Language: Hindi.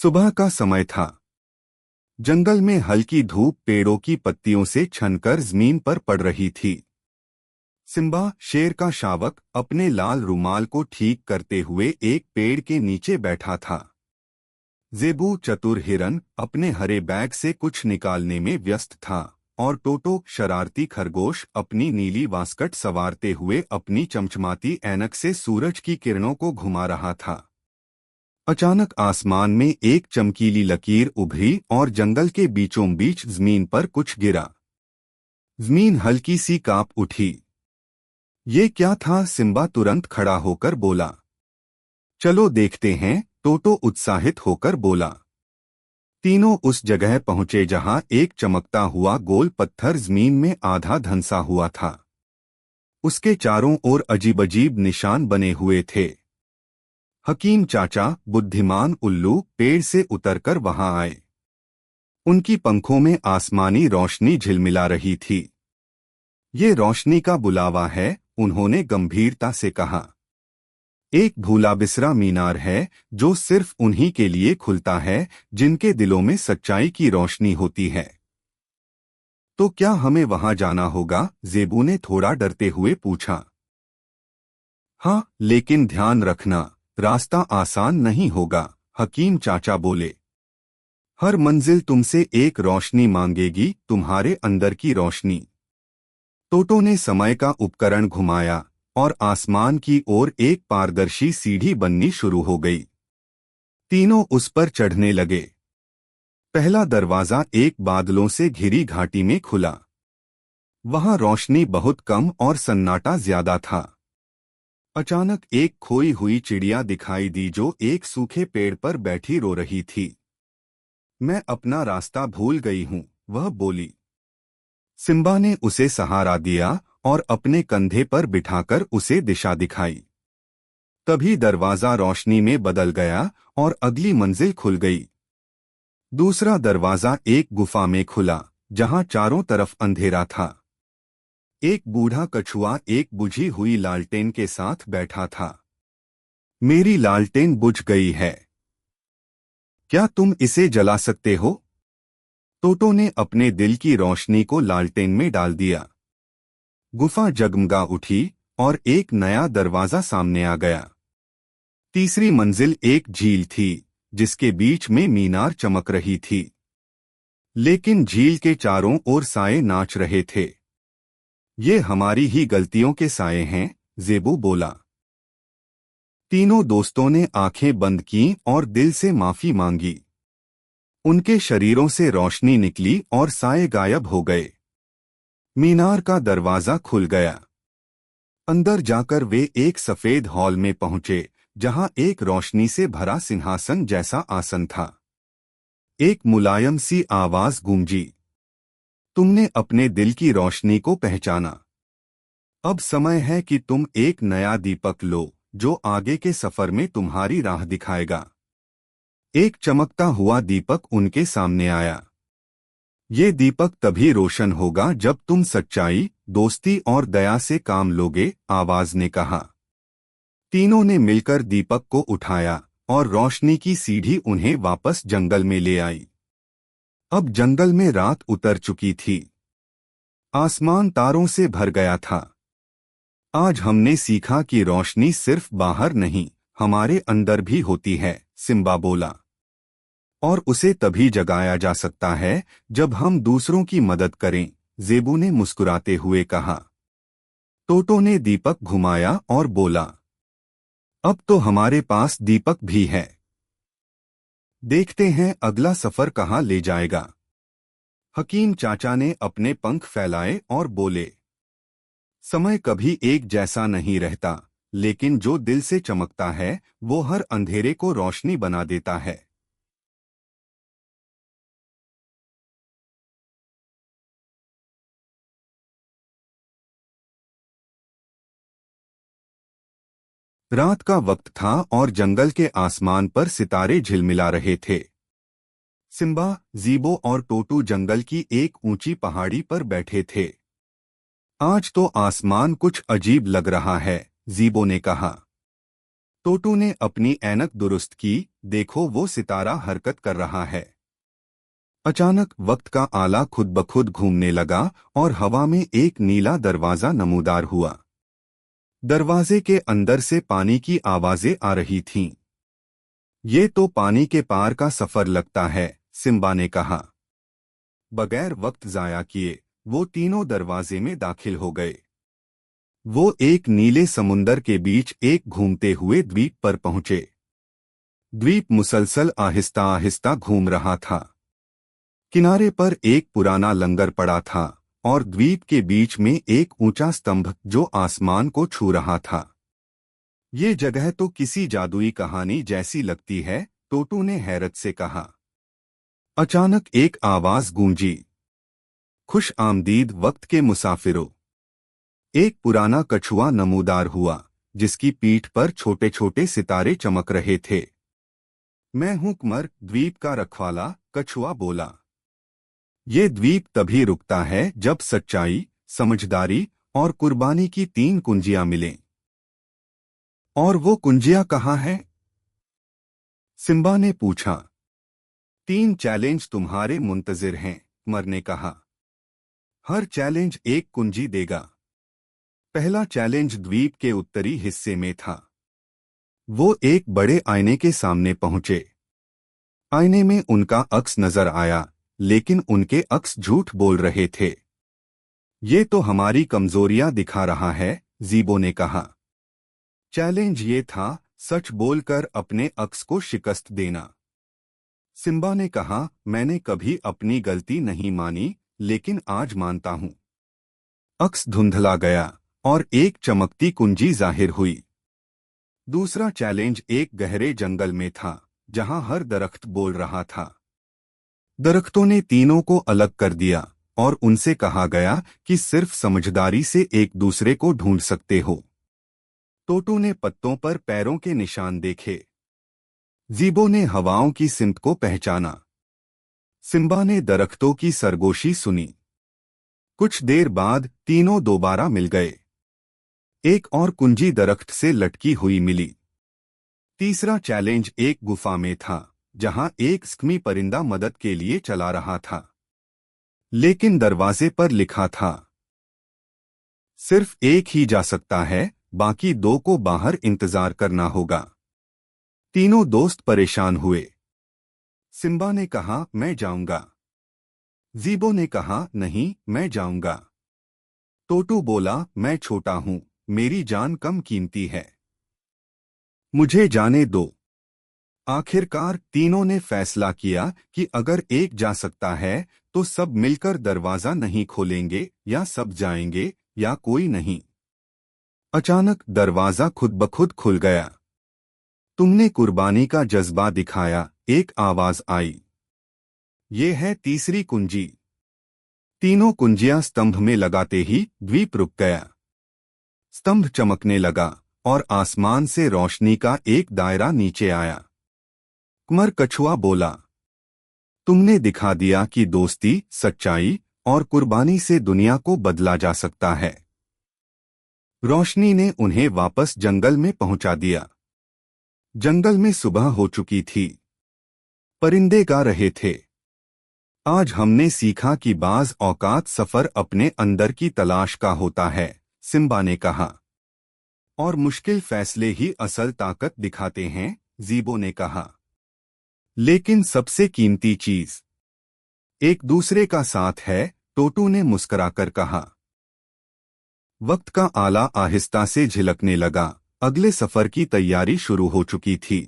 सुबह का समय था। जंगल में हल्की धूप पेड़ों की पत्तियों से छनकर जमीन पर पड़ रही थी। सिम्बा शेर का शावक अपने लाल रुमाल को ठीक करते हुए एक पेड़ के नीचे बैठा था। जेबू चतुर हिरन अपने हरे बैग से कुछ निकालने में व्यस्त था और टोटो शरारती खरगोश अपनी नीली वास्कट संवारते हुए अपनी चमचमाती ऐनक से सूरज की किरणों को घुमा रहा था। अचानक आसमान में एक चमकीली लकीर उभरी और जंगल के बीचों बीच जमीन पर कुछ गिरा। जमीन हल्की सी कांप उठी। ये क्या था? सिम्बा तुरंत खड़ा होकर बोला। चलो देखते हैं, टोटो उत्साहित होकर बोला। तीनों उस जगह पहुंचे जहां एक चमकता हुआ गोल पत्थर जमीन में आधा धंसा हुआ था। उसके चारों ओर अजीब-अजीब निशान बने हुए थे। हकीम चाचा, बुद्धिमान उल्लू पेड़ से उतरकर वहां आए। उनकी पंखों में आसमानी रोशनी झिलमिला रही थी। ये रोशनी का बुलावा है, उन्होंने गंभीरता से कहा। एक भूला बिसरा मीनार है जो सिर्फ उन्हीं के लिए खुलता है जिनके दिलों में सच्चाई की रोशनी होती है। तो क्या हमें वहां जाना होगा? जेबू ने थोड़ा डरते हुए पूछा। हाँ, लेकिन ध्यान रखना, रास्ता आसान नहीं होगा, हकीम चाचा बोले। हर मंजिल तुमसे एक रोशनी मांगेगी, तुम्हारे अंदर की रोशनी। टोटो ने समय का उपकरण घुमाया और आसमान की ओर एक पारदर्शी सीढ़ी बननी शुरू हो गई। तीनों उस पर चढ़ने लगे। पहला दरवाजा एक बादलों से घिरी घाटी में खुला। वहां रोशनी बहुत कम और सन्नाटा ज्यादा था। अचानक एक खोई हुई चिड़िया दिखाई दी जो एक सूखे पेड़ पर बैठी रो रही थी। मैं अपना रास्ता भूल गई हूं, वह बोली। सिम्बा ने उसे सहारा दिया और अपने कंधे पर बिठाकर उसे दिशा दिखाई। तभी दरवाजा रोशनी में बदल गया और अगली मंजिल खुल गई। दूसरा दरवाजा एक गुफा में खुला जहां चारों तरफ अंधेरा था। एक बूढ़ा कछुआ एक बुझी हुई लालटेन के साथ बैठा था। मेरी लालटेन बुझ गई है, क्या तुम इसे जला सकते हो? टोटो ने अपने दिल की रोशनी को लालटेन में डाल दिया। गुफा जगमगा उठी और एक नया दरवाजा सामने आ गया। तीसरी मंजिल एक झील थी जिसके बीच में मीनार चमक रही थी। लेकिन झील के चारों ओर साए नाच रहे थे। ये हमारी ही गलतियों के साए हैं, जेबू बोला। तीनों दोस्तों ने आंखें बंद की और दिल से माफी मांगी। उनके शरीरों से रोशनी निकली और साए गायब हो गए। मीनार का दरवाजा खुल गया। अंदर जाकर वे एक सफेद हॉल में पहुंचे जहां एक रोशनी से भरा सिंहासन जैसा आसन था। एक मुलायम सी आवाज गूंजी। तुमने अपने दिल की रोशनी को पहचाना। अब समय है कि तुम एक नया दीपक लो जो आगे के सफर में तुम्हारी राह दिखाएगा। एक चमकता हुआ दीपक उनके सामने आया। ये दीपक तभी रोशन होगा जब तुम सच्चाई, दोस्ती और दया से काम लोगे, आवाज ने कहा। तीनों ने मिलकर दीपक को उठाया और रोशनी की सीढ़ी उन्हें वापस जंगल में ले आई। अब जंगल में रात उतर चुकी थी। आसमान तारों से भर गया था। आज हमने सीखा कि रोशनी सिर्फ बाहर नहीं, हमारे अंदर भी होती है, सिम्बा बोला। और उसे तभी जगाया जा सकता है जब हम दूसरों की मदद करें, जेबू ने मुस्कुराते हुए कहा। टोटो ने दीपक घुमाया और बोला। अब तो हमारे पास दीपक भी है। देखते हैं अगला सफर कहाँ ले जाएगा। हकीम चाचा ने अपने पंख फैलाए और बोले। समय कभी एक जैसा नहीं रहता, लेकिन जो दिल से चमकता है वो हर अंधेरे को रोशनी बना देता है। रात का वक्त था और जंगल के आसमान पर सितारे झिलमिला रहे थे। सिम्बा, जीबो और टोटू जंगल की एक ऊंची पहाड़ी पर बैठे थे। आज तो आसमान कुछ अजीब लग रहा है, जीबो ने कहा। टोटू ने अपनी ऐनक दुरुस्त की। देखो वो सितारा हरकत कर रहा है। अचानक वक्त का आला खुद ब खुद घूमने लगा और हवा में एक नीला दरवाजा नमूदार हुआ। दरवाजे के अंदर से पानी की आवाजें आ रही थीं। ये तो पानी के पार का सफर लगता है, सिम्बा ने कहा। बगैर वक्त जाया किए वो तीनों दरवाजे में दाखिल हो गए। वो एक नीले समुंदर के बीच एक घूमते हुए द्वीप पर पहुंचे। द्वीप मुसलसल आहिस्ता आहिस्ता घूम रहा था। किनारे पर एक पुराना लंगर पड़ा था और द्वीप के बीच में एक ऊंचा स्तंभ जो आसमान को छू रहा था। ये जगह तो किसी जादुई कहानी जैसी लगती है, टोटू ने हैरत से कहा। अचानक एक आवाज गूंजी, खुश आमदीद वक्त के मुसाफिरों। एक पुराना कछुआ नमूदार हुआ जिसकी पीठ पर छोटे छोटे सितारे चमक रहे थे। मैं हूं कमर, द्वीप का रखवाला, कछुआ बोला। ये द्वीप तभी रुकता है जब सच्चाई, समझदारी और कुर्बानी की 3 कुंजियां मिलें। और वो कुंजियां कहाँ हैं? सिम्बा ने पूछा। 3 चैलेंज तुम्हारे मुंतजिर हैं, कमर ने कहा। हर चैलेंज एक कुंजी देगा। पहला चैलेंज द्वीप के उत्तरी हिस्से में था। वो एक बड़े आईने के सामने पहुंचे। आईने में उनका अक्स नजर आया, लेकिन उनके अक्स झूठ बोल रहे थे। ये तो हमारी कमजोरियां दिखा रहा है, ज़ीबो ने कहा। चैलेंज ये था, सच बोलकर अपने अक्स को शिकस्त देना। सिम्बा ने कहा, मैंने कभी अपनी गलती नहीं मानी, लेकिन आज मानता हूं। अक्स धुंधला गया और एक चमकती कुंजी जाहिर हुई। दूसरा चैलेंज एक गहरे जंगल में था, जहां हर दरख्त बोल रहा था। दरख्तों ने तीनों को अलग कर दिया और उनसे कहा गया कि सिर्फ समझदारी से एक दूसरे को ढूंढ सकते हो। टोटू ने पत्तों पर पैरों के निशान देखे। ज़ीबो ने हवाओं की सिमत को पहचाना। सिम्बा ने दरख्तों की सरगोशी सुनी। कुछ देर बाद तीनों दोबारा मिल गए। एक और कुंजी दरख्त से लटकी हुई मिली। तीसरा चैलेंज एक गुफा में था, जहां एक स्क्मी परिंदा मदद के लिए चला रहा था। लेकिन दरवाजे पर लिखा था, सिर्फ एक ही जा सकता है, बाकी 2 को बाहर इंतजार करना होगा। तीनों दोस्त परेशान हुए। सिम्बा ने कहा, मैं जाऊंगा। ज़ीबो ने कहा, नहीं, मैं जाऊंगा। टोटू बोला, मैं छोटा हूं, मेरी जान कम कीमती है, मुझे जाने दो। आखिरकार तीनों ने फैसला किया कि अगर एक जा सकता है तो सब मिलकर दरवाजा नहीं खोलेंगे, या सब जाएंगे या कोई नहीं। अचानक दरवाजा खुद ब खुद खुल गया। तुमने कुर्बानी का जज्बा दिखाया, एक आवाज आई। ये है तीसरी कुंजी। तीनों कुंजियां स्तंभ में लगाते ही द्वीप रुक गया। स्तंभ चमकने लगा और आसमान से रोशनी का एक दायरा नीचे आया। कमर कछुआ बोला, तुमने दिखा दिया कि दोस्ती, सच्चाई और कुर्बानी से दुनिया को बदला जा सकता है। रोशनी ने उन्हें वापस जंगल में पहुंचा दिया। जंगल में सुबह हो चुकी थी। परिंदे गा रहे थे। आज हमने सीखा कि बाज औकात सफर अपने अंदर की तलाश का होता है, सिम्बा ने कहा। और मुश्किल फैसले ही असल ताकत दिखाते हैं, ज़ीबो ने कहा। लेकिन सबसे कीमती चीज एक दूसरे का साथ है, टोटू ने मुस्कुराकर कहा। वक्त का आला आहिस्ता से झिलकने लगा। अगले सफर की तैयारी शुरू हो चुकी थी।